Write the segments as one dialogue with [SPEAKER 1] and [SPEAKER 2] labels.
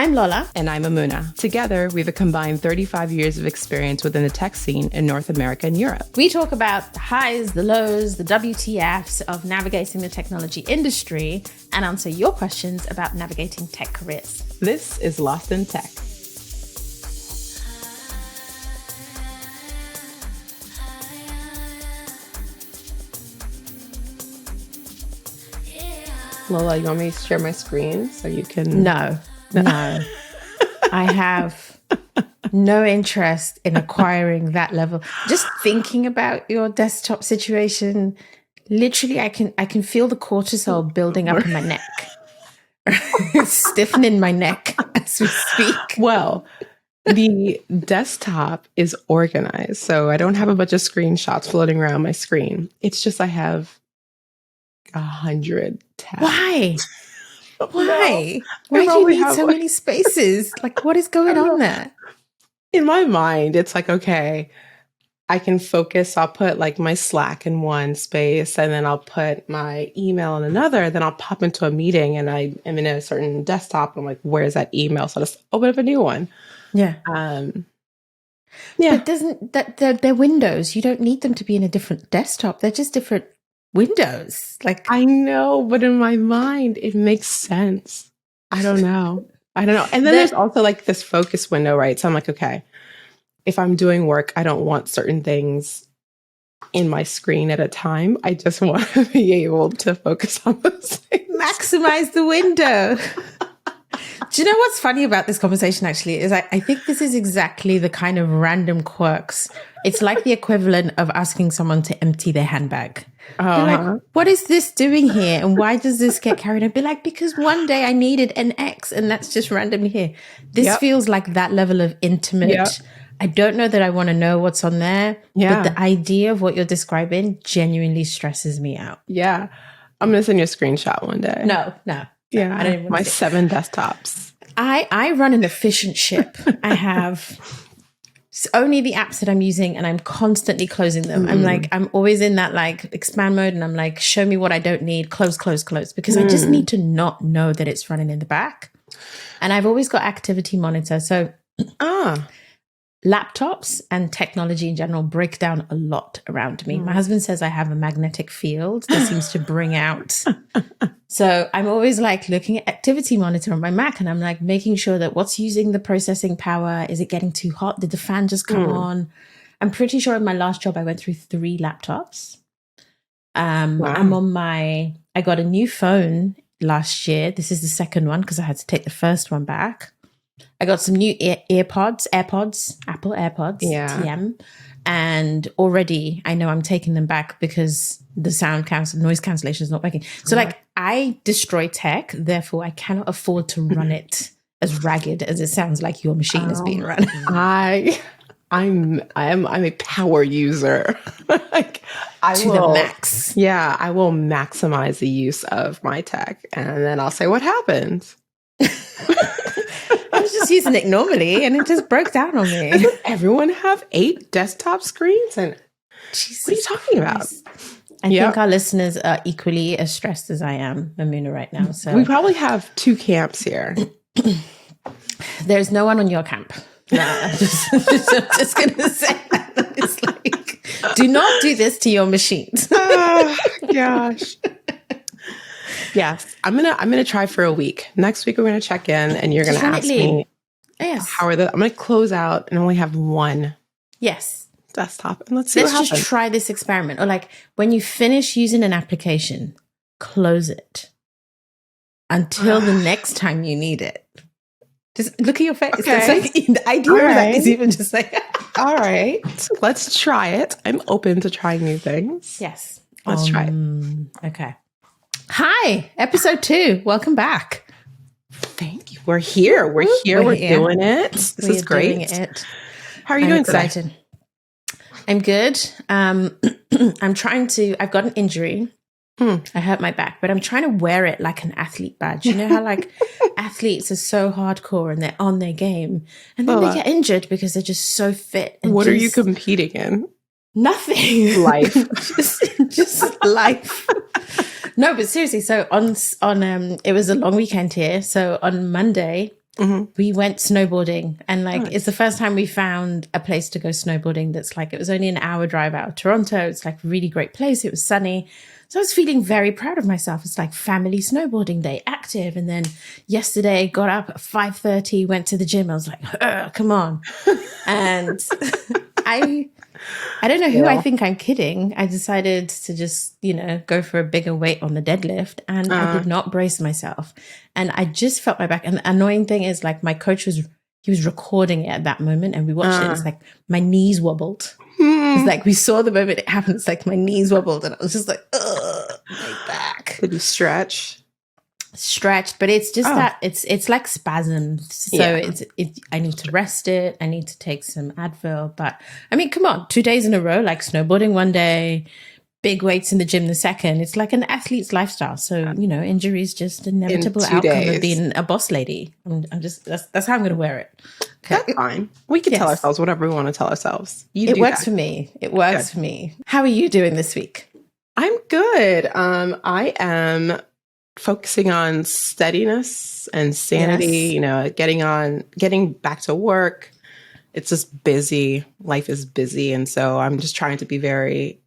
[SPEAKER 1] I'm Lola.
[SPEAKER 2] And I'm Mamuna. Together, we have a combined 35 years of experience within the tech scene in North America and Europe.
[SPEAKER 1] We talk about the highs, the lows, the WTFs of navigating the technology industry and answer your questions about navigating tech careers.
[SPEAKER 2] This is Lost in Tech. Lola, you want me to share my screen so you can...
[SPEAKER 1] No. I have no interest in acquiring that level. Just thinking about your desktop situation, literally I can feel the cortisol building up in my neck. It's stiffening my neck as we speak.
[SPEAKER 2] Well, the desktop is organized, so I don't have a bunch of screenshots floating around my screen. It's just I have 100 tabs.
[SPEAKER 1] Why? Why? Why do you need so many spaces? Like, what is going on there?
[SPEAKER 2] In my mind, it's like, okay, I can focus. I'll put like my Slack in one space, and then I'll put my email in another. Then I'll pop into a meeting, and I am in a certain desktop. I'm like, where's that email? So I just open up a new one.
[SPEAKER 1] Yeah.
[SPEAKER 2] Yeah.
[SPEAKER 1] But doesn't that they're windows? You don't need them to be in a different desktop. They're just different windows. Like,
[SPEAKER 2] I know, but in my mind, it makes sense. I don't know. And then there's also like this focus window, right? So I'm like, okay, if I'm doing work, I don't want certain things in my screen at a time. I just want to be able to focus on those things.
[SPEAKER 1] Maximize the window. Do you know what's funny about this conversation actually is I think this is exactly the kind of random quirks. It's like the equivalent of asking someone to empty their handbag. They're like, what is this doing here? And why does this get carried? I'd be like, because one day I needed an X and that's just randomly here. This feels like that level of intimate. Yep. I don't know that I want to know what's on there, but the idea of what you're describing genuinely stresses me out.
[SPEAKER 2] Yeah. I'm going to send you a screenshot one day.
[SPEAKER 1] No.
[SPEAKER 2] Yeah, I don't my 7 desktops.
[SPEAKER 1] I run an efficient ship. I have only the apps that I'm using, and I'm constantly closing them. I'm always in that like expand mode, and I'm like, show me what I don't need, close, because I just need to not know that it's running in the back. And I've always got activity monitor, so laptops and technology in general break down a lot around me. My husband says I have a magnetic field that seems to bring out. So I'm always like looking at activity monitor on my Mac, and I'm like making sure that what's using the processing power, is it getting too hot? Did the fan just come on? I'm pretty sure in my last job I went through 3 laptops. I got a new phone last year. This is the second one because I had to take the first one back. I got some new AirPods, Apple AirPods, TM. And already I know I'm taking them back because the noise cancellation is not working. So like I destroy tech, therefore I cannot afford to run it as ragged as it sounds like your machine is being run.
[SPEAKER 2] I'm a power user. Like
[SPEAKER 1] the max.
[SPEAKER 2] Yeah, I will maximize the use of my tech, and then I'll say what happened.
[SPEAKER 1] I was just using it normally and it just broke down on me.
[SPEAKER 2] Doesn't everyone have 8 desktop screens? And what are you talking about?
[SPEAKER 1] I think our listeners are equally as stressed as I am, Mamuna, right now. So
[SPEAKER 2] we probably have 2 camps here.
[SPEAKER 1] There's no one on your camp. No, I'm just going to say that. It's like, do not do this to your machines.
[SPEAKER 2] Oh, gosh. Yes, I'm gonna try for a week. Next week we're gonna check in, and you're gonna ask me, how are I'm gonna close out and only have 1 desktop, and let's
[SPEAKER 1] just try this experiment. Or like when you finish using an application, close it until the next time you need it. Just look at your face.
[SPEAKER 2] Okay.
[SPEAKER 1] Like, the idea of that is even just like,
[SPEAKER 2] all right, let's try it. I'm open to trying new things.
[SPEAKER 1] Yes,
[SPEAKER 2] let's try it.
[SPEAKER 1] Okay. Hi, episode 2. Welcome back.
[SPEAKER 2] Thank you. We're here. We're doing it. This is great. How are you doing
[SPEAKER 1] excited today? I'm good. I've got an injury. I hurt my back, but I'm trying to wear it like an athlete badge. You know how like athletes are so hardcore and they're on their game, and then they get injured because they're just so fit. And
[SPEAKER 2] what are you competing in?
[SPEAKER 1] Nothing.
[SPEAKER 2] Life.
[SPEAKER 1] just life. No, but seriously, so on it was a long weekend here. So on Monday, we went snowboarding, and like
[SPEAKER 2] Nice.
[SPEAKER 1] it's the first time we found a place to go snowboarding that's like, it was only an hour drive out of Toronto. It's like a really great place. It was sunny. So I was feeling very proud of myself. It's like family snowboarding day, active. And then yesterday got up at 5:30, went to the gym. I was like, come on. And I don't know who I think I'm kidding. I decided to just, go for a bigger weight on the deadlift, and I did not brace myself. And I just felt my back. And the annoying thing is, like, my coach he was recording it at that moment, and we watched it. It's like my knees wobbled. It's like we saw the moment it happened. It's like my knees wobbled, and I was just like, ugh, my back.
[SPEAKER 2] Did you stretched,
[SPEAKER 1] but it's just that it's like spasms. So I need to rest it. I need to take some Advil. But I mean, come on, 2 days in a row, like snowboarding one day, big weights in the gym the second. It's like an athlete's lifestyle. So, injury is just an inevitable outcome of being a boss lady. I'm just, that's how I'm going to wear it. Okay.
[SPEAKER 2] That's fine. We can tell ourselves whatever we want to tell ourselves.
[SPEAKER 1] It works for me. It works for me. How are you doing this week?
[SPEAKER 2] I'm good. I am focusing on steadiness and sanity, getting back to work. It's just busy. Life is busy. And so I'm just trying to be very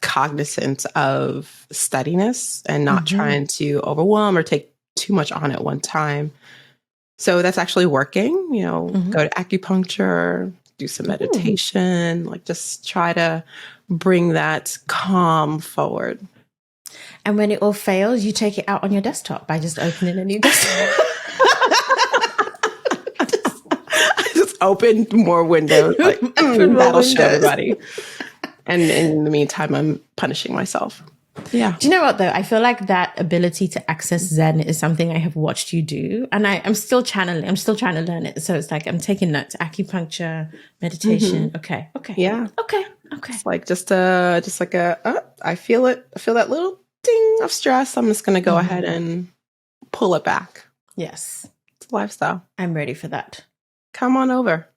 [SPEAKER 2] cognizant of steadiness and not trying to overwhelm or take too much on at one time. So that's actually working, go to acupuncture, do some meditation, like just try to bring that calm forward.
[SPEAKER 1] And when it all fails, you take it out on your desktop by just opening a new desktop.
[SPEAKER 2] I just open more windows. Like, that'll show everybody. And in the meantime, I'm punishing myself. Yeah.
[SPEAKER 1] Do you know what, though? I feel like that ability to access Zen is something I have watched you do. And I'm still channeling. I'm still trying to learn it. So it's like I'm taking notes, acupuncture, meditation. Okay.
[SPEAKER 2] Yeah.
[SPEAKER 1] Okay.
[SPEAKER 2] It's like I feel it. I feel that little ding of stress. I'm just going to go ahead and pull it back.
[SPEAKER 1] Yes.
[SPEAKER 2] It's a lifestyle.
[SPEAKER 1] I'm ready for that.
[SPEAKER 2] Come on over.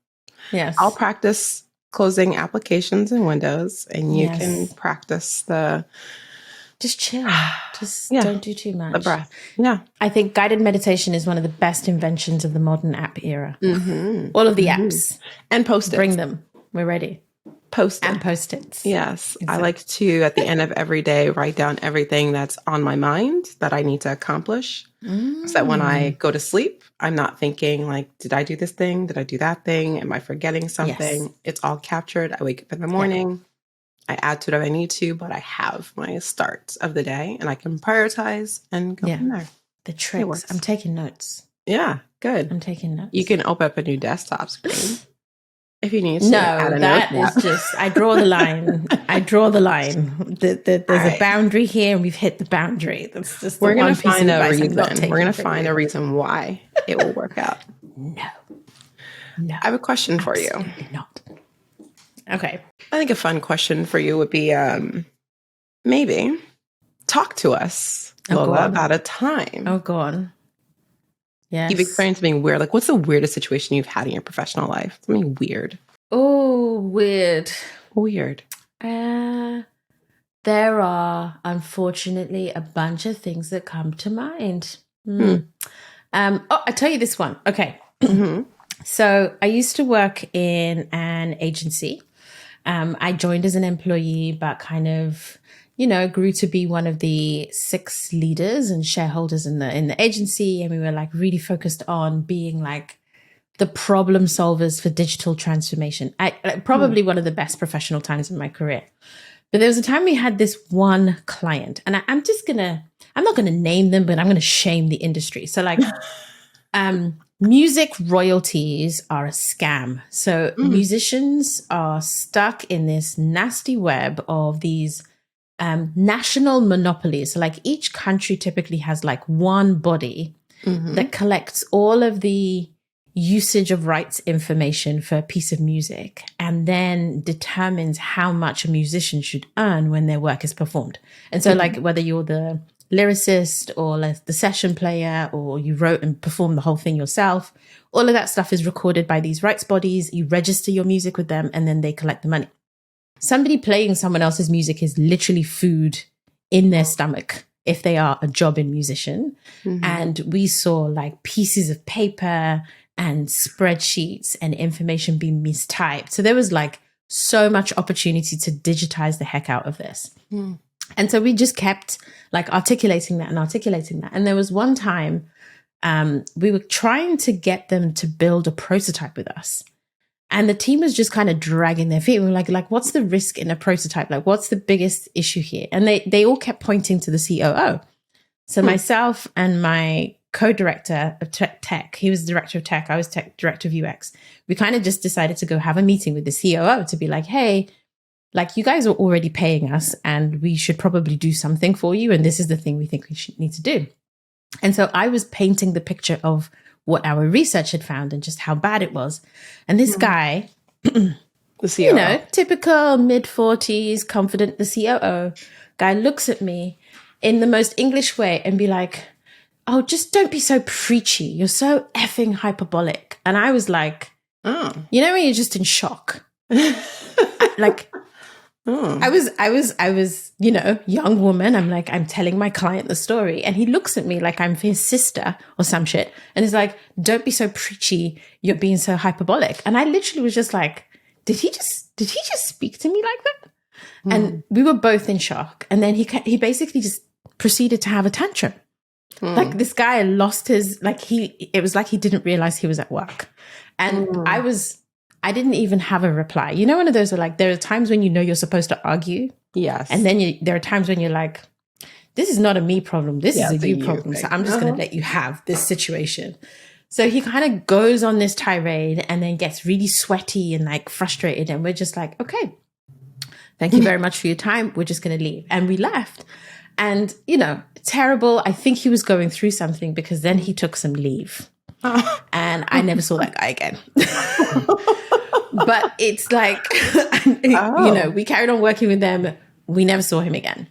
[SPEAKER 1] Yes.
[SPEAKER 2] I'll practice closing applications in Windows, and you can practice
[SPEAKER 1] just chill. Just don't do too much.
[SPEAKER 2] The breath. Yeah.
[SPEAKER 1] I think guided meditation is one of the best inventions of the modern app era. All of the apps.
[SPEAKER 2] And Post-its.
[SPEAKER 1] Bring them. We're ready. Post-its.
[SPEAKER 2] Yes. Exactly. I like to, at the end of every day, write down everything that's on my mind that I need to accomplish. So that when I go to sleep, I'm not thinking like, did I do this thing? Did I do that thing? Am I forgetting something? Yes. It's all captured. I wake up in the morning. I add to it if I need to, but I have my start of the day and I can prioritize and go from there.
[SPEAKER 1] The tricks. I'm taking notes.
[SPEAKER 2] Yeah, good.
[SPEAKER 1] I'm taking notes.
[SPEAKER 2] You can open up a new desktop screen if you need to.
[SPEAKER 1] No, that is just, I draw the line. There's a boundary here and we've hit the boundary. That's just
[SPEAKER 2] We're going to find a reason. We're going to find a reason why it will work out.
[SPEAKER 1] No.
[SPEAKER 2] I have a question for you.
[SPEAKER 1] Not. Okay.
[SPEAKER 2] I think a fun question for you would be maybe talk to us, Lola, about a time.
[SPEAKER 1] Oh, go on. Yes.
[SPEAKER 2] You've experienced something weird. Like, what's the weirdest situation you've had in your professional life? Something weird.
[SPEAKER 1] Oh, weird.
[SPEAKER 2] Weird.
[SPEAKER 1] There are, unfortunately, a bunch of things that come to mind. I'll tell you this one. Okay. So I used to work in an agency. I joined as an employee, but kind of, grew to be one of the 6 leaders and shareholders in the agency. And we were like really focused on being like the problem solvers for digital transformation. Probably one of the best professional times in my career. But there was a time we had this one client, and I'm not going to name them, but I'm going to shame the industry. So like, music royalties are a scam. So musicians are stuck in this nasty web of these national monopolies. So like each country typically has like one body that collects all of the usage of rights information for a piece of music and then determines how much a musician should earn when their work is performed. And so like whether you're the lyricist or the session player or you wrote and performed the whole thing yourself, all of that stuff is recorded by these rights bodies. You register your music with them and then they collect the money. Somebody playing someone else's music is literally food in their stomach. if they are a jobbing musician.
[SPEAKER 2] Mhm.
[SPEAKER 1] And we saw like pieces of paper and spreadsheets and information being mistyped. So there was like so much opportunity to digitize the heck out of this.
[SPEAKER 2] Mm.
[SPEAKER 1] And so we just kept like articulating that. And there was one time we were trying to get them to build a prototype with us. And the team was just kind of dragging their feet. We were like, what's the risk in a prototype? Like, what's the biggest issue here? And they all kept pointing to the COO. So myself and my co-director of tech, he was director of tech, I was director of UX. We kind of just decided to go have a meeting with the COO to be like, hey, like you guys are already paying us and we should probably do something for you. And this is the thing we think we should need to do. And so I was painting the picture of what our research had found and just how bad it was. And this guy,
[SPEAKER 2] The COO.
[SPEAKER 1] you know, typical mid-40s, confident, the COO guy looks at me in the most English way and be like, oh, just don't be so preachy. You're so effing hyperbolic. And I was like, you know, when you're just in shock. I was, you know, young woman. I'm like, I'm telling my client the story. And he looks at me like I'm his sister or some shit. And he's like, don't be so preachy. You're being so hyperbolic. And I literally was just like, did he just speak to me like that? And we were both in shock. And then he basically just proceeded to have a tantrum. Like this guy lost his, it was like he didn't realize he was at work. And I didn't even have a reply. You know, one of those are like, there are times when you know you're supposed to argue.
[SPEAKER 2] Yes.
[SPEAKER 1] And then there are times when you're like, this is not a me problem. This is a you problem.
[SPEAKER 2] thing.
[SPEAKER 1] So I'm just going to let you have this situation. So he kind of goes on this tirade and then gets really sweaty and like frustrated. And we're just like, okay, thank you very much for your time. We're just going to leave. And we left. And, you know, terrible. I think he was going through something because then he took some leave. And I never saw that guy again. But it's like, you know, we carried on working with them. We never saw him again.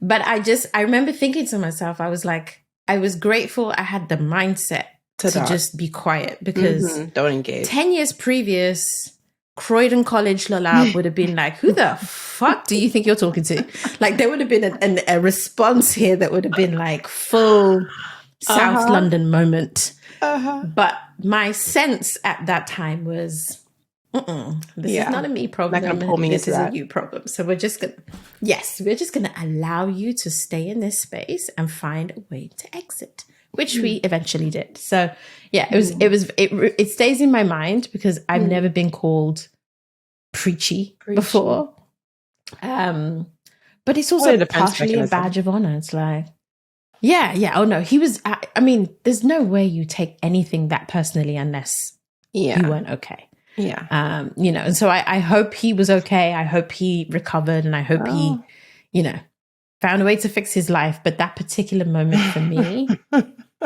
[SPEAKER 1] But I remember thinking to myself, I was like, I was grateful I had the mindset to just be quiet because
[SPEAKER 2] don't engage.
[SPEAKER 1] 10 years previous, Croydon College Lola would have been like, who the fuck do you think you're talking to? Like there would have been a response here that would have been like full South London moment. But my sense at that time was, this is not a me problem.
[SPEAKER 2] Not gonna pull me
[SPEAKER 1] this
[SPEAKER 2] into
[SPEAKER 1] is
[SPEAKER 2] that.
[SPEAKER 1] a you problem. So we're just gonna allow you to stay in this space and find a way to exit, which we eventually did. So yeah, it stays in my mind because I've never been called preachy before. But it's also partially a badge of honor. It's like, yeah. Oh no, he was. I mean, there's no way you take anything that personally unless you weren't okay.
[SPEAKER 2] Yeah.
[SPEAKER 1] You know, and so I hope he was okay. I hope he recovered, and I hope he, you know, found a way to fix his life. But that particular moment for me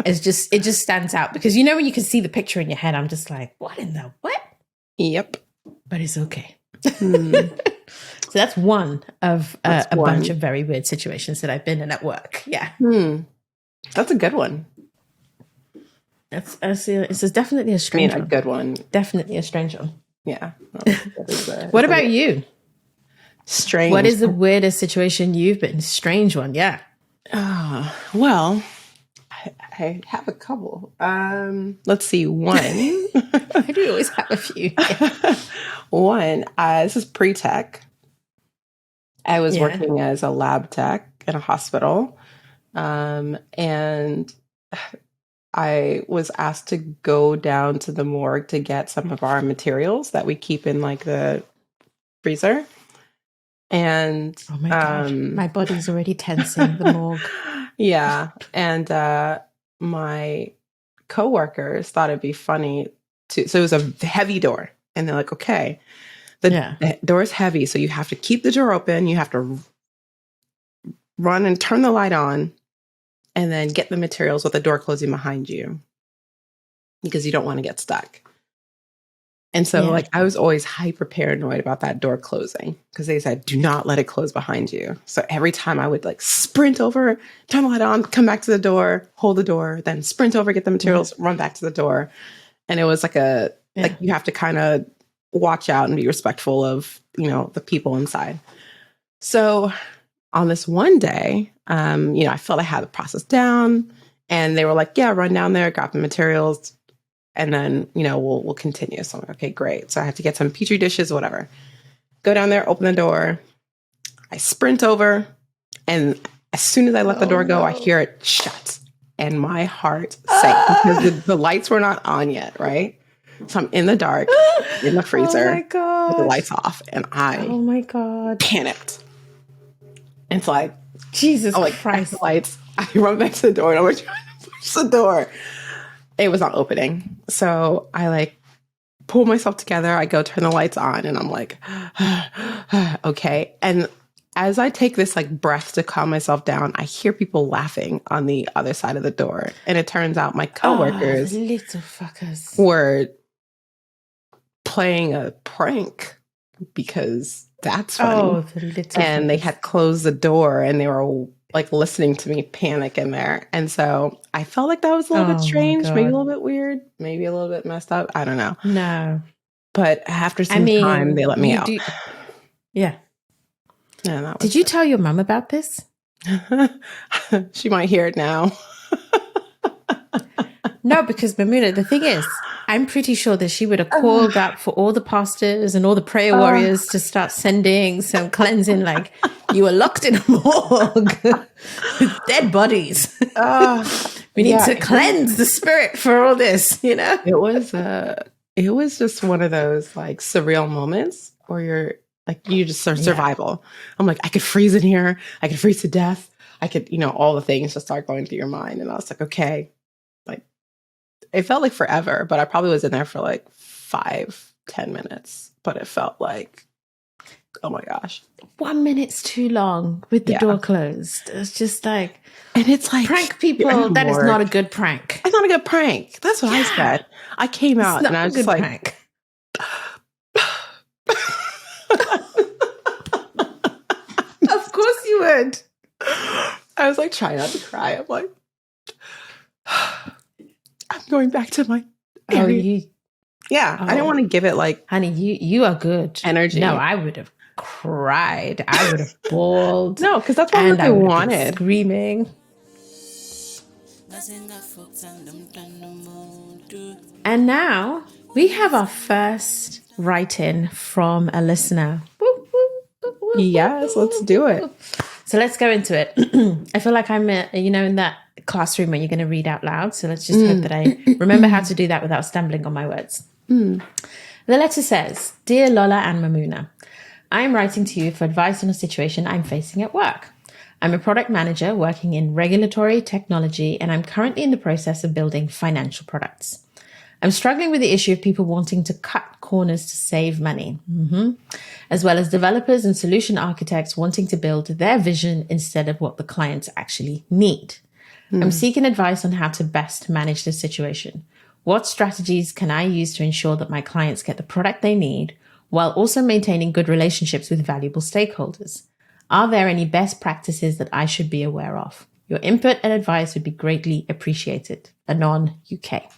[SPEAKER 1] it just stands out because you know when you can see the picture in your head, I'm just like, what in the what?
[SPEAKER 2] Yep.
[SPEAKER 1] But it's okay. So that's one of a bunch of very weird situations that I've been in at work. Yeah.
[SPEAKER 2] That's a good one.
[SPEAKER 1] It's definitely a strange one.
[SPEAKER 2] A good one.
[SPEAKER 1] Definitely a strange one.
[SPEAKER 2] Yeah.
[SPEAKER 1] What about you?
[SPEAKER 2] Strange.
[SPEAKER 1] What is the weirdest situation you've been? Strange one, yeah.
[SPEAKER 2] Well, I have a couple. Let's see. One.
[SPEAKER 1] I do always have a few. Yeah.
[SPEAKER 2] One, this is pre-tech. I was working as a lab tech in a hospital. And I was asked to go down to the morgue to get some of our materials that we keep in like the freezer. And
[SPEAKER 1] oh my God, my body's already tensing, the morgue.
[SPEAKER 2] Yeah. And my coworkers thought it'd be funny to, so it was a heavy door. And they're like, okay, the door is heavy. So you have to keep the door open. You have to run and turn the light on and then get the materials with the door closing behind you because you don't want to get stuck. And so like I was always hyper paranoid about that door closing because they said, do not let it close behind you. So every time I would like sprint over, turn the light on, come back to the door, hold the door, then sprint over, get the materials, run back to the door. And it was like like you have to kind of watch out and be respectful of, you know, the people inside. So on this one day, I felt I had the process down, and they were like, yeah, run down there, grab the materials, and then, we'll continue. So I'm like, okay, great. So I have to get some Petri dishes, whatever. Go down there, open the door. I sprint over, and as soon as I let the door go, I hear it shut, and my heart sank because the lights were not on yet, right? So I'm in the dark, in the freezer, with the lights off, and I panicked. And so
[SPEAKER 1] Jesus Christ.
[SPEAKER 2] The lights. I run back to the door, and I'm trying to push the door. It was not opening. So I pull myself together. I go turn the lights on, and I'm like, okay. And as I take this breath to calm myself down, I hear people laughing on the other side of the door. And it turns out my coworkers
[SPEAKER 1] little fuckers
[SPEAKER 2] were playing a prank, because that's funny. And they had closed the door, and they were listening to me panic in there. And so I felt like that was a little bit strange, maybe a little bit weird, maybe a little bit messed up. I don't know.
[SPEAKER 1] No.
[SPEAKER 2] But after some time, they let me out.
[SPEAKER 1] Yeah.
[SPEAKER 2] Yeah,
[SPEAKER 1] did you tell your mum about this?
[SPEAKER 2] She might hear it now.
[SPEAKER 1] No, because Mamuna, the thing is, I'm pretty sure that she would have called up for all the pastors and all the prayer warriors to start sending some cleansing, you were locked in a morgue with dead bodies. We need to cleanse the spirit for all this,
[SPEAKER 2] It was just one of those surreal moments where you just sort of survival. I'm I could freeze in here. I could freeze to death. I could, all the things just start going through your mind. And I was like, okay. It felt like forever, but I probably was in there for 5-10 minutes. But it felt oh my gosh.
[SPEAKER 1] 1 minute's too long with the door closed. It's just and
[SPEAKER 2] it's
[SPEAKER 1] prank people. That is not a good prank.
[SPEAKER 2] It's not a good prank. That's what I said. I came out and I was just
[SPEAKER 1] prank. Of course you would.
[SPEAKER 2] I was trying not to cry. I'm I'm going back to my area. I didn't want to give it
[SPEAKER 1] honey, you are good
[SPEAKER 2] energy.
[SPEAKER 1] No, I would have cried. I would have bawled.
[SPEAKER 2] No, because that's what I wanted.
[SPEAKER 1] Screaming. And now we have our first write-in from a listener.
[SPEAKER 2] Yes, let's do it.
[SPEAKER 1] So let's go into it. I feel like I'm, in that classroom when you're going to read out loud. So let's just hope that I remember how to do that without stumbling on my words. The letter says, Dear Lola and Mamuna, I am writing to you for advice on a situation I'm facing at work. I'm a product manager working in regulatory technology, and I'm currently in the process of building financial products. I'm struggling with the issue of people wanting to cut corners to save money, as well as developers and solution architects wanting to build their vision instead of what the clients actually need. I'm seeking advice on how to best manage this situation. What strategies can I use to ensure that my clients get the product they need while also maintaining good relationships with valuable stakeholders? Are there any best practices that I should be aware of? Your input and advice would be greatly appreciated. Anon, UK.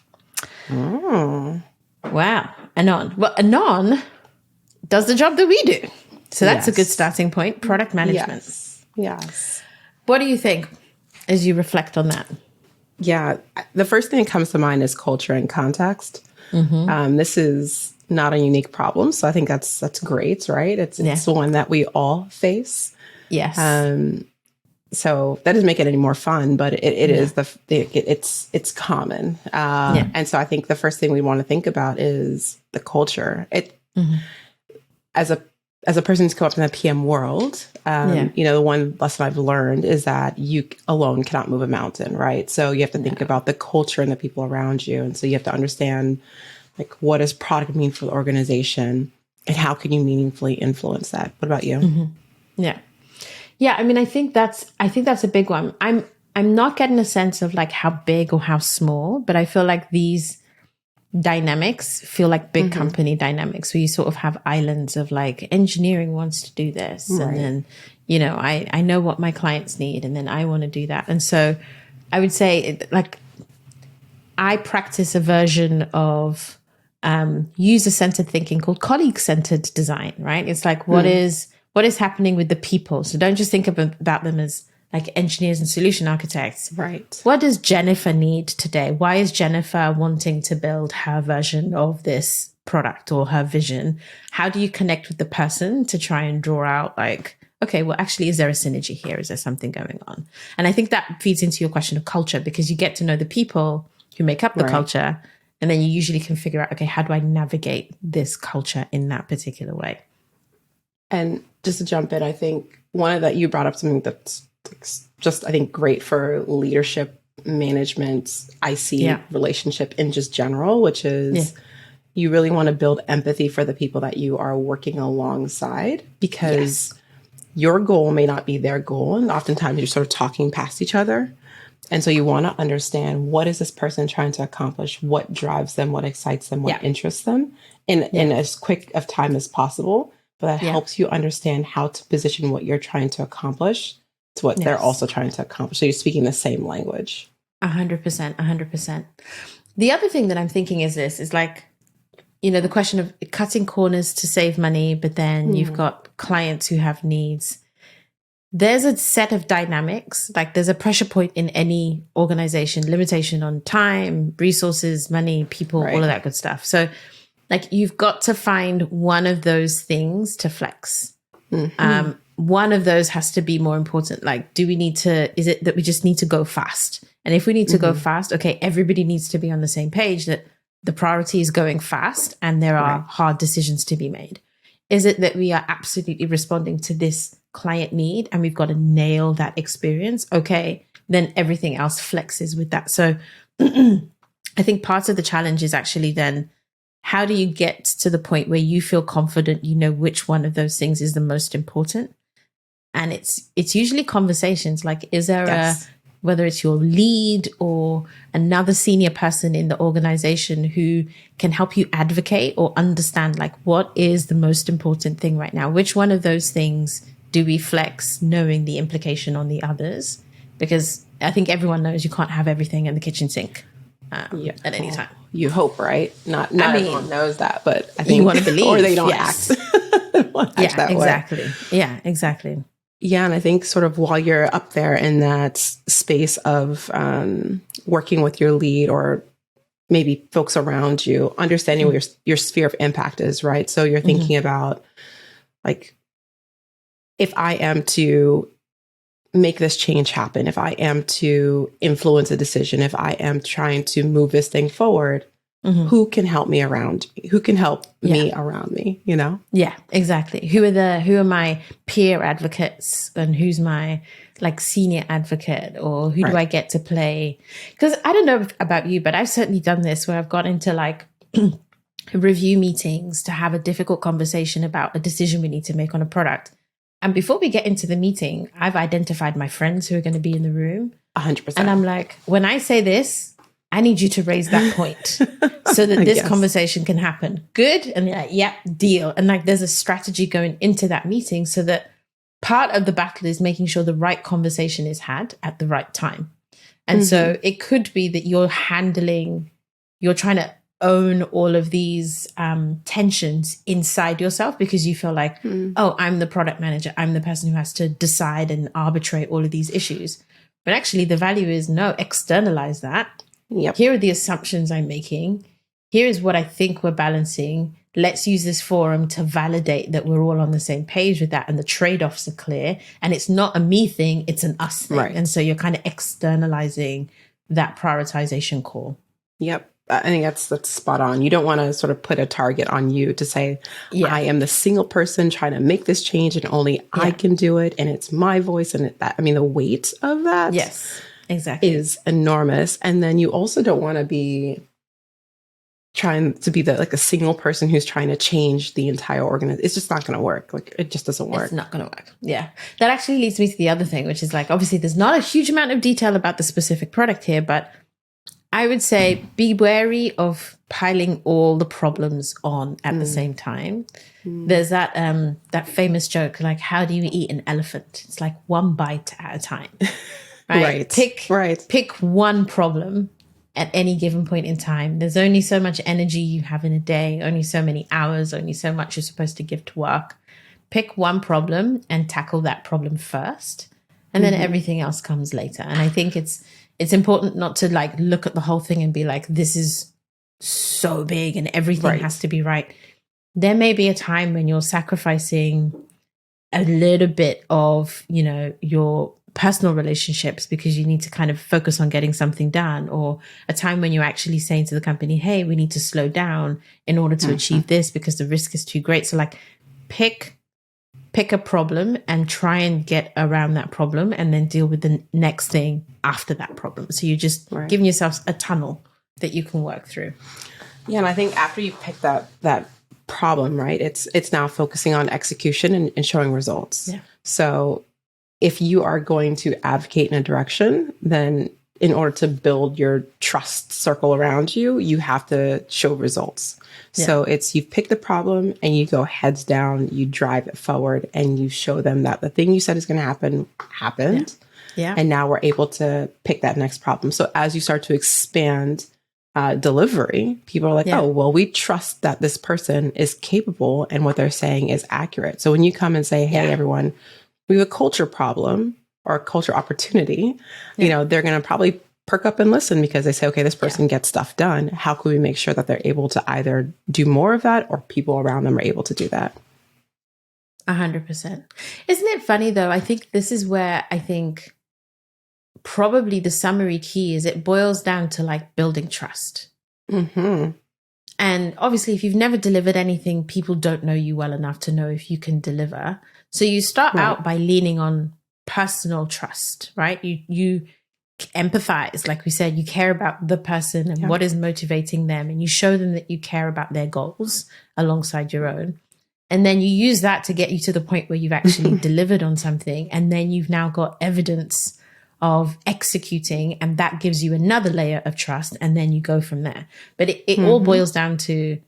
[SPEAKER 1] Wow. Anon. Well, Anon does the job that we do. So that's a good starting point. Product management.
[SPEAKER 2] Yes.
[SPEAKER 1] What do you think as you reflect on that?
[SPEAKER 2] Yeah. The first thing that comes to mind is culture and context. This is not a unique problem. So I think that's great, right? It's one that we all face.
[SPEAKER 1] Yes.
[SPEAKER 2] So that doesn't make it any more fun, but it is it's common. And so I think the first thing we want to think about is the culture. As a person who's come up in the PM world, the one lesson I've learned is that you alone cannot move a mountain, right? So you have to think about the culture and the people around you. And so you have to understand what does product mean for the organization and how can you meaningfully influence that? What about you?
[SPEAKER 1] Yeah. Yeah, I mean, I think that's a big one. I'm not getting a sense of how big or how small, but I feel like these dynamics feel like big company dynamics where you sort of have islands of engineering wants to do this. Right. And then, I know what my clients need and then I want to do that. And so I would say I practice a version of user-centered thinking called colleague-centered design, right? It's what what is happening with the people? So don't just think about them as like engineers and solution architects.
[SPEAKER 2] Right.
[SPEAKER 1] What does Jennifer need today? Why is Jennifer wanting to build her version of this product or her vision? How do you connect with the person to try and draw out like, okay, well, actually, is there a synergy here? Is there something going on? And I think that feeds into your question of culture, because you get to know the people who make up the culture, and then you usually can figure out, okay, how do I navigate this culture in that particular way?
[SPEAKER 2] And just to jump in, I think one of that, you brought up something that's just, I think, great for leadership management, IC relationship in just general, which is you really want to build empathy for the people that you are working alongside, because your goal may not be their goal. And oftentimes you're sort of talking past each other. And so you want to understand, what is this person trying to accomplish? What drives them? What excites them? What interests them in as quick of time as possible? But that helps you understand how to position what you're trying to accomplish to what they're also trying to accomplish. So you're speaking the same language.
[SPEAKER 1] 100%, 100%. The other thing that I'm thinking is this, is like, you know, the question of cutting corners to save money, but then you've got clients who have needs. There's a set of dynamics, like there's a pressure point in any organization, limitation on time, resources, money, people, all of that good stuff. So like you've got to find one of those things to flex. One of those has to be more important. Like, is it that we just need to go fast? And if we need to go fast, okay, everybody needs to be on the same page that the priority is going fast and there are hard decisions to be made. Is it that we are absolutely responding to this client need and we've got to nail that experience? Okay, then everything else flexes with that. So I think part of the challenge is actually then, how do you get to the point where you feel confident, you know which one of those things is the most important? And it's usually conversations like, is there whether it's your lead or another senior person in the organization who can help you advocate or understand, like, what is the most important thing right now? Which one of those things do we flex, knowing the implication on the others? Because I think everyone knows you can't have everything in the kitchen sink at any time.
[SPEAKER 2] You hope, right? Not everyone knows that, but I think
[SPEAKER 1] you want to believe,
[SPEAKER 2] or they don't act. That
[SPEAKER 1] exactly.
[SPEAKER 2] way.
[SPEAKER 1] Yeah, exactly.
[SPEAKER 2] Yeah, and I think sort of while you're up there in that space of working with your lead or maybe folks around you, understanding what your sphere of impact is, right? So you're thinking about, like, if I am to make this change happen, if I am to influence a decision, if I am trying to move this thing forward, who can help me around? Who can help me around me, you know? Yeah,
[SPEAKER 1] exactly. Who are my peer advocates, and who's my like senior advocate, or who do I get to play? Because I don't know about you, but I've certainly done this where I've got into like review meetings to have a difficult conversation about a decision we need to make on a product. And before we get into the meeting, I've identified my friends who are going to be in the room.
[SPEAKER 2] 100%.
[SPEAKER 1] And I'm like, when I say this, I need you to raise that point so that this conversation can happen. Good. And they're like, yep, deal. And like, there's a strategy going into that meeting so that part of the battle is making sure the right conversation is had at the right time. And so it could be that you're trying to own all of these tensions inside yourself because you feel like, oh, I'm the product manager. I'm the person who has to decide and arbitrate all of these issues. But actually the value is no, externalize that.
[SPEAKER 2] Yep.
[SPEAKER 1] Here are the assumptions I'm making. Here is what I think we're balancing. Let's use this forum to validate that we're all on the same page with that and the trade-offs are clear. And it's not a me thing, it's an us thing.
[SPEAKER 2] Right.
[SPEAKER 1] And so you're kind of externalizing that prioritization call.
[SPEAKER 2] Yep. I think that's spot on. You don't want to sort of put a target on you to say, I am the single person trying to make this change and only I can do it. And it's my voice. And the weight of that.
[SPEAKER 1] Yes. Exactly.
[SPEAKER 2] Is enormous. And then you also don't want to be trying to be a single person who's trying to change the entire organization. It's just not going to work. Like, it just doesn't work.
[SPEAKER 1] It's not going to work. Yeah. That actually leads me to the other thing, which is like, obviously there's not a huge amount of detail about the specific product here, but I would say be wary of piling all the problems on at the same time. There's that famous joke, like, how do you eat an elephant? It's like one bite at a time. Right. Pick one problem at any given point in time. There's only so much energy you have in a day, only so many hours, only so much you're supposed to give to work. pick one problem and tackle that problem first, and then everything else comes later. And I think it's important not to like look at the whole thing and be like, this is so big and everything has to be right. There may be a time when you're sacrificing a little bit of, you know, your personal relationships because you need to kind of focus on getting something done, or a time when you're actually saying to the company, hey, we need to slow down in order to achieve this because the risk is too great. So like pick a problem and try and get around that problem and then deal with the next thing after that problem. So you're just giving yourself a tunnel that you can work through.
[SPEAKER 2] Yeah. And I think after you pick that problem, right, it's now focusing on execution and showing results. Yeah. So if you are going to advocate in a direction, then in order to build your trust circle around you, you have to show results. Yeah. So it's, you pick the problem and you go heads down, you drive it forward, and you show them that the thing you said is going to happen happened. Yeah. And now we're able to pick that next problem. So as you start to expand delivery, people are like, oh, well, we trust that this person is capable and what they're saying is accurate. So when you come and say, hey, everyone, we have a culture problem or a culture opportunity, you know, they're going to probably perk up and listen because they say, okay, this person gets stuff done. How can we make sure that they're able to either do more of that or people around them are able to do that?
[SPEAKER 1] 100%. Isn't it funny though? I think this is where I think probably the summary key is it boils down to like building trust. And obviously, if you've never delivered anything, people don't know you well enough to know if you can deliver. So you start out by leaning on personal trust, right? You empathize, like we said, you care about the person and what is motivating them, and you show them that you care about their goals alongside your own. And then you use that to get you to the point where you've actually delivered on something. And then you've now got evidence of executing, and that gives you another layer of trust. And then you go from there. But it all boils down to,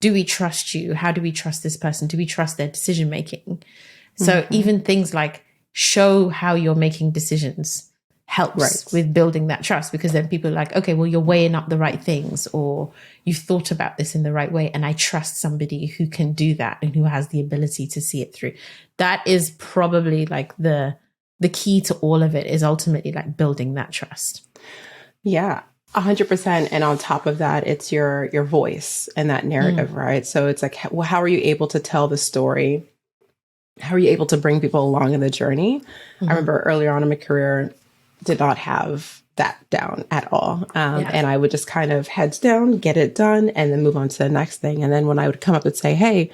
[SPEAKER 1] do we trust you? How do we trust this person? Do we trust their decision making? So even things like show how you're making decisions helps with building that trust, because then people are like, okay, well, you're weighing up the right things, or you've thought about this in the right way. And I trust somebody who can do that and who has the ability to see it through. That is probably like the key to all of it, is ultimately like building that trust.
[SPEAKER 2] Yeah. 100%. And on top of that, it's your voice and that narrative, right? So it's like, well, how are you able to tell the story? How are you able to bring people along in the journey? I remember earlier on in my career, did not have that down at all. And I would just kind of heads down, get it done, and then move on to the next thing. And then when I would come up and say, hey,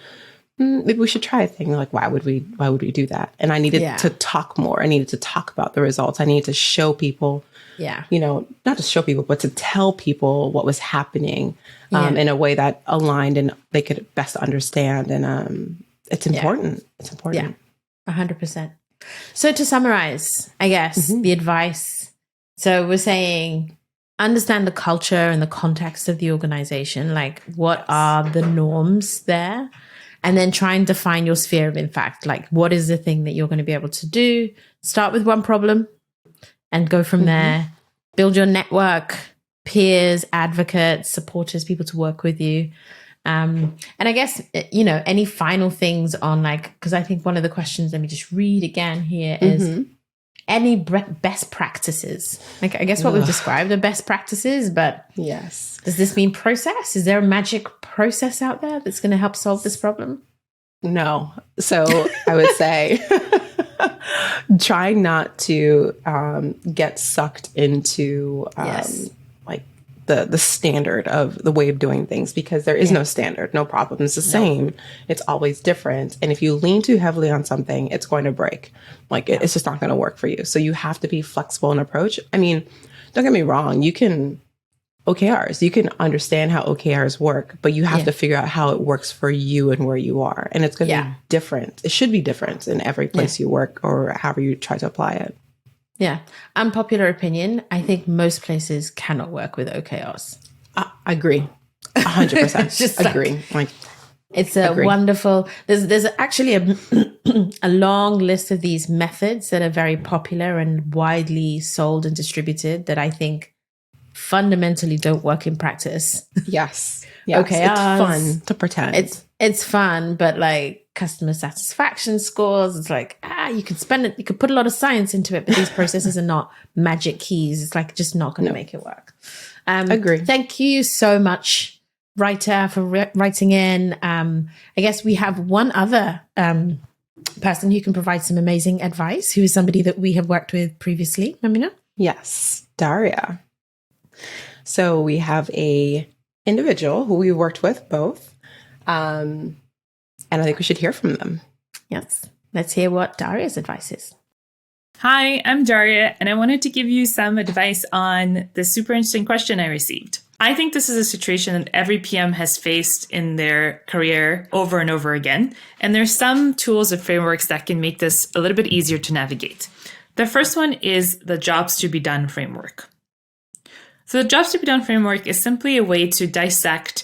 [SPEAKER 2] maybe we should try a thing, like, why would we do that? And I needed to talk more. I needed to talk about the results. I needed to show people, you know, not just show people, but to tell people what was happening in a way that aligned and they could best understand. And it's important. It's important.
[SPEAKER 1] Yeah, 100%. So to summarize, I guess, the advice. So we're saying, understand the culture and the context of the organization. Like, what are the norms there? And then try and define your sphere of impact. Like, what is the thing that you're going to be able to do? Start with one problem and go from there. Build your network, peers, advocates, supporters, people to work with you. And I guess, you know, any final things on, like, because I think one of the questions, let me just read again here, is any best practices? Like, I guess what we've described are best practices, but does this mean process? Is there a magic process out there that's going to help solve this problem?
[SPEAKER 2] No. So I would say try not to get sucked into like the standard of the way of doing things, because there is no standard, no problem. It's the same. It's always different. And if you lean too heavily on something, it's going to break. Like it's just not going to work for you. So you have to be flexible in approach. I mean, don't get me wrong. You can OKRs, you can understand how OKRs work, but you have to figure out how it works for you and where you are. And it's going to be different. It should be different in every place you work, or however you try to apply it.
[SPEAKER 1] Yeah. Unpopular opinion. I think most places cannot work with OKRs.
[SPEAKER 2] I agree. 100%.
[SPEAKER 1] Just
[SPEAKER 2] agree. Like,
[SPEAKER 1] it's a wonderful, there's actually a long list of these methods that are very popular and widely sold and distributed that I think fundamentally don't work in practice.
[SPEAKER 2] Yes.
[SPEAKER 1] OKRs,
[SPEAKER 2] it's fun to pretend.
[SPEAKER 1] It's fun, but like customer satisfaction scores. It's like, you could spend it, you could put a lot of science into it, but these processes are not magic keys. It's like just not going to make it work.
[SPEAKER 2] Agree.
[SPEAKER 1] Thank you so much, writer, for writing in. I guess we have one other person who can provide some amazing advice, who is somebody that we have worked with previously. Mamuna?
[SPEAKER 2] Yes, Daria. So we have a individual who we worked with both. And I think we should hear from them.
[SPEAKER 1] Yes. Let's hear what Daria's advice is.
[SPEAKER 3] Hi, I'm Daria, and I wanted to give you some advice on the super interesting question I received. I think this is a situation that every PM has faced in their career over and over again. And there's some tools or frameworks that can make this a little bit easier to navigate. The first one is the jobs to be done framework. So the jobs to be done framework is simply a way to dissect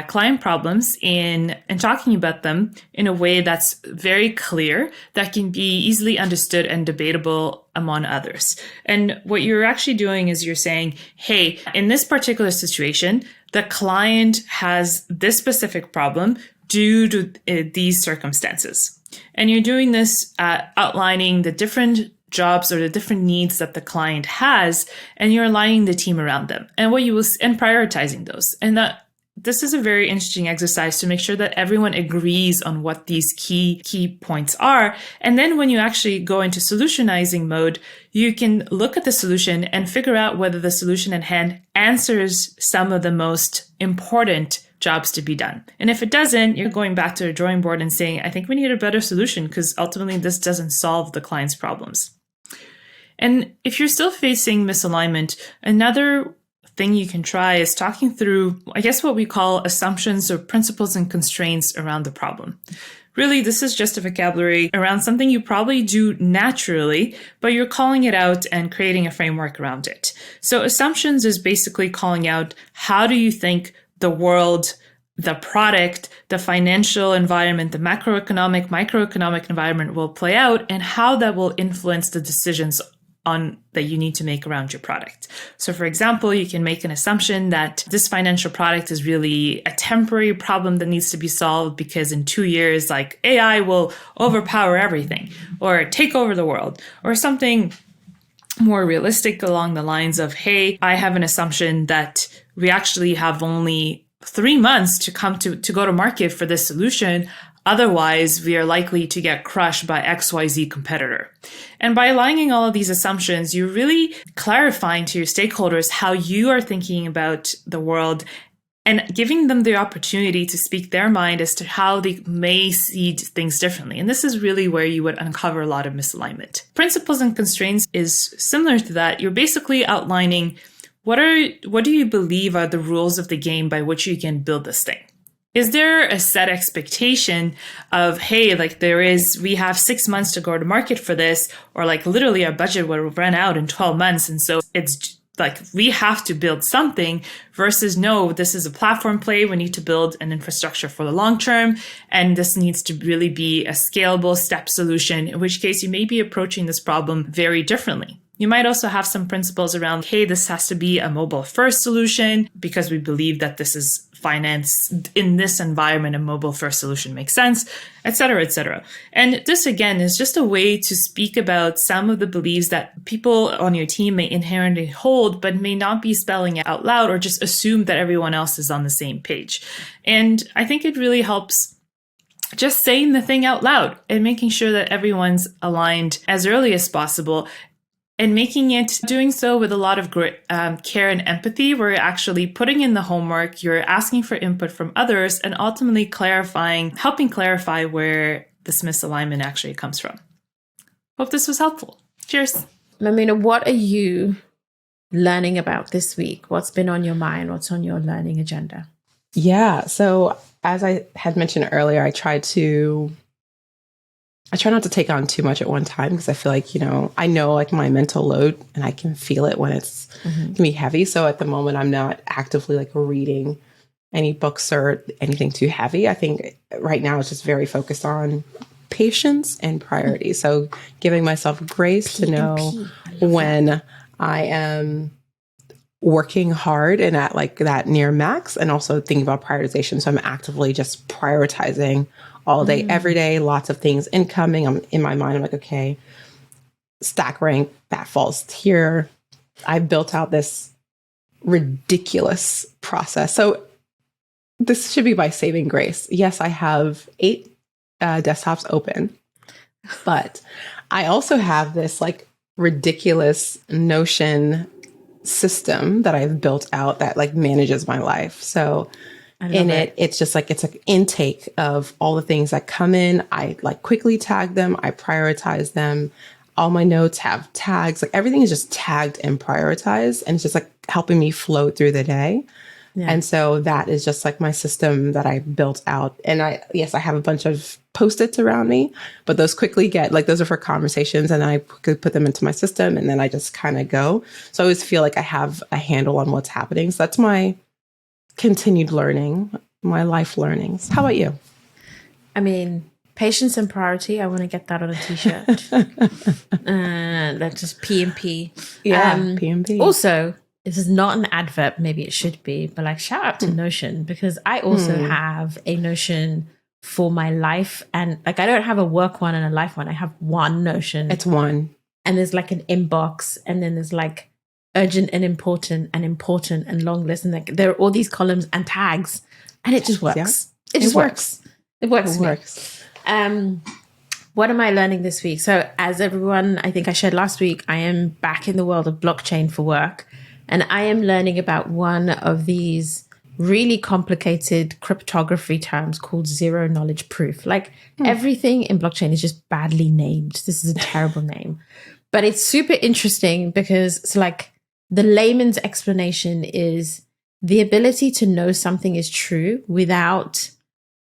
[SPEAKER 3] client problems and talking about them in a way that's very clear, that can be easily understood and debatable among others. And what you're actually doing is you're saying, hey, in this particular situation, the client has this specific problem due to these circumstances. And you're doing this outlining the different jobs or the different needs that the client has, and you're aligning the team around them and prioritizing those. And this is a very interesting exercise to make sure that everyone agrees on what these key points are. And then when you actually go into solutionizing mode, you can look at the solution and figure out whether the solution at hand answers some of the most important jobs to be done. And if it doesn't, you're going back to the drawing board and saying, I think we need a better solution because ultimately this doesn't solve the client's problems. And if you're still facing misalignment, another thing you can try is talking through, I guess, what we call assumptions or principles and constraints around the problem. Really, this is just a vocabulary around something you probably do naturally, but you're calling it out and creating a framework around it. So assumptions is basically calling out, how do you think the world, the product, the financial environment, the macroeconomic, microeconomic environment will play out, and how that will influence the decisions that you need to make around your product. So for example, you can make an assumption that this financial product is really a temporary problem that needs to be solved because in 2 years, like AI will overpower everything or take over the world, or something more realistic along the lines of, hey, I have an assumption that we actually have only 3 months to go to market for this solution. Otherwise, we are likely to get crushed by XYZ competitor. And by aligning all of these assumptions, you're really clarifying to your stakeholders how you are thinking about the world and giving them the opportunity to speak their mind as to how they may see things differently. And this is really where you would uncover a lot of misalignment. Principles and constraints is similar to that. You're basically outlining what do you believe are the rules of the game by which you can build this thing? Is there a set expectation of, hey, like we have 6 months to go to market for this, or like literally our budget will run out in 12 months. And so it's like, we have to build something versus no, this is a platform play. We need to build an infrastructure for the long term. And this needs to really be a scalable step solution, in which case you may be approaching this problem very differently. You might also have some principles around, hey, this has to be a mobile first solution because we believe that this is finance in this environment, a mobile first solution makes sense, et cetera, et cetera. And this, again, is just a way to speak about some of the beliefs that people on your team may inherently hold, but may not be spelling it out loud or just assume that everyone else is on the same page. And I think it really helps just saying the thing out loud and making sure that everyone's aligned as early as possible, and doing so with a lot of care and empathy, where you're actually putting in the homework, you're asking for input from others, and ultimately helping clarify where this misalignment actually comes from. Hope this was helpful. Cheers.
[SPEAKER 1] Mamuna, what are you learning about this week? What's been on your mind? What's on your learning agenda?
[SPEAKER 2] Yeah. So as I had mentioned earlier, I try not to take on too much at one time because I feel like, I know like my mental load and I can feel it when it's can be heavy. So at the moment, I'm not actively like reading any books or anything too heavy. I think right now it's just very focused on patience and priority. So giving myself grace to know when I am working hard and at like that near max, and also thinking about prioritization. So I'm actively just prioritizing all day, every day, lots of things incoming. I'm in my mind, I'm like, okay, stack rank, that falls here. I've built out this ridiculous process. So this should be my saving grace. Yes, I have 8 desktops open, but I also have this like ridiculous Notion system that I've built out that like manages my life. So in it, it's just like, it's an intake of all the things that come in. I like quickly tag them. I prioritize them. All my notes have tags. Like everything is just tagged and prioritized. And it's just like helping me flow through the day. Yeah. And so that is just like my system that I built out. And I have a bunch of Post-its around me, but those quickly get like, those are for conversations, and I could put them into my system, and then I just kind of go. So I always feel like I have a handle on what's happening. So that's my continued learning, my life learnings. How about you?
[SPEAKER 1] I mean, patience and priority. I want to get that on a t-shirt. That's just P&P.
[SPEAKER 2] Yeah, P&P.
[SPEAKER 1] Also, this is not an advert. Maybe it should be, but like shout out to Notion, because I also have a Notion for my life. And like, I don't have a work one and a life one. I have one Notion.
[SPEAKER 2] It's one.
[SPEAKER 1] And there's like an inbox, and then there's like urgent and important and long list. And like, there are all these columns and tags, and it just works. Yeah. It just works. It works.
[SPEAKER 2] It works.
[SPEAKER 1] What am I learning this week? So as everyone, I think I shared last week, I am back in the world of blockchain for work. And I am learning about one of these really complicated cryptography terms called zero knowledge proof. Like everything in blockchain is just badly named. This is a terrible name, but it's super interesting because it's like the layman's explanation is the ability to know something is true without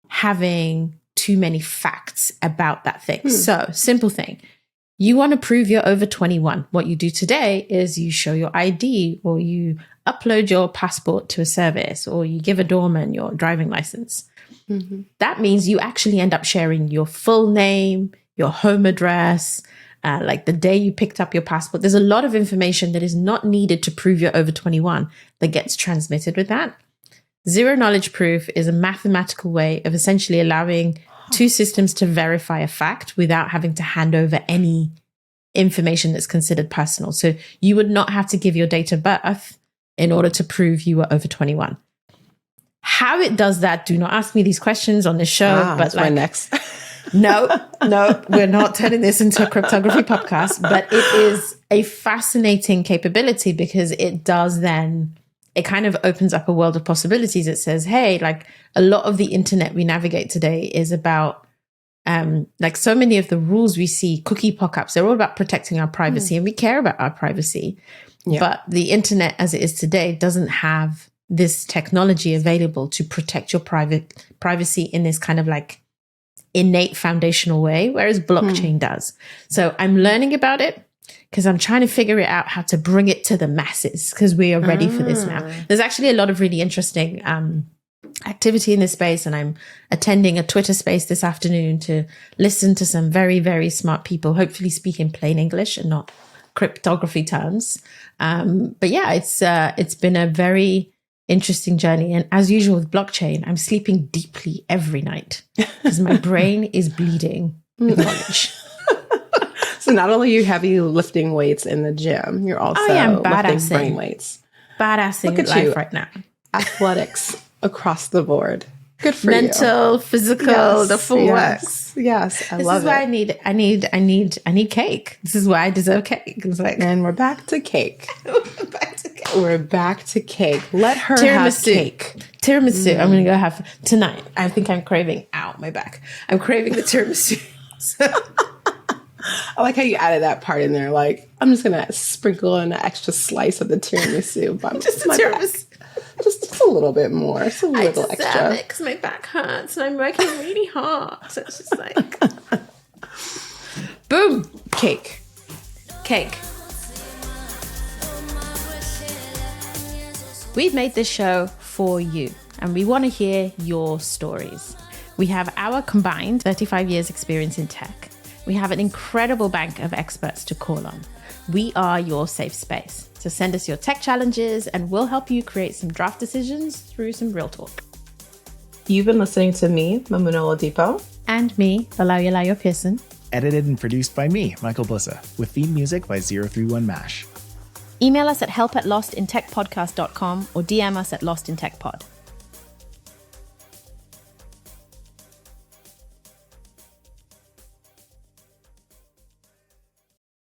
[SPEAKER 1] having too many facts about that thing. So simple thing. You want to prove you're over 21. What you do today is you show your ID, or you upload your passport to a service, or you give a doorman your driving license. That means you actually end up sharing your full name, your home address, like the day you picked up your passport. There's a lot of information that is not needed to prove you're over 21 that gets transmitted with that. Zero knowledge proof is a mathematical way of essentially allowing two systems to verify a fact without having to hand over any information that's considered personal. So you would not have to give your date of birth in order to prove you were over 21. How it does that, do not ask me these questions on this show. But
[SPEAKER 2] that's
[SPEAKER 1] like,
[SPEAKER 2] my next.
[SPEAKER 1] No, we're not turning this into a cryptography podcast, but it is a fascinating capability because it does then, it kind of opens up a world of possibilities. It says, hey, like a lot of the internet we navigate today is about, like so many of the rules we see, cookie pop-ups, they're all about protecting our privacy, and we care about our privacy. Yeah. But the internet as it is today doesn't have this technology available to protect your privacy in this kind of like innate foundational way, whereas blockchain does. So I'm learning about it because I'm trying to figure it out how to bring it to the masses, because we are ready for this now. There's actually a lot of really interesting activity in this space, and I'm attending a Twitter space this afternoon to listen to some very, very smart people, hopefully speak in plain English and not cryptography terms. But yeah, it's been a very interesting journey. And as usual with blockchain, I'm sleeping deeply every night because my brain is bleeding with knowledge.
[SPEAKER 2] So not only are you heavy lifting weights in the gym, you're also lifting brain weights.
[SPEAKER 1] Badassing at life right now.
[SPEAKER 2] Athletics across the board. Good for
[SPEAKER 1] Mental, physical, the full works.
[SPEAKER 2] Yes, I love it.
[SPEAKER 1] This is why I need cake. This is why I deserve cake. It's like,
[SPEAKER 2] and we're back to cake. We're back to cake. Let her have cake.
[SPEAKER 1] Tiramisu. I'm going to go have tonight. I think I'm craving, my back. I'm craving the tiramisu.
[SPEAKER 2] I like how you added that part in there. Like, I'm just going to sprinkle in an extra slice of the tiramisu.
[SPEAKER 1] Just a tiramisu.
[SPEAKER 2] Just a little bit more. Just a little extra.
[SPEAKER 1] Because my back hurts and I'm working really hard. So it's just like, boom,
[SPEAKER 2] cake.
[SPEAKER 1] We've made this show for you, and we want to hear your stories. We have our combined 35 years experience in tech. We have an incredible bank of experts to call on. We are your safe space. So send us your tech challenges and we'll help you create some draft decisions through some real talk.
[SPEAKER 2] You've been listening to me, Mamuna Oladipo.
[SPEAKER 1] And me, Oyelayo-Pearson.
[SPEAKER 4] Edited and produced by me, Michael Blissa, with theme music by 031 MASH.
[SPEAKER 1] Email us at help@lostintechpodcast.com or DM us at lostintechpod.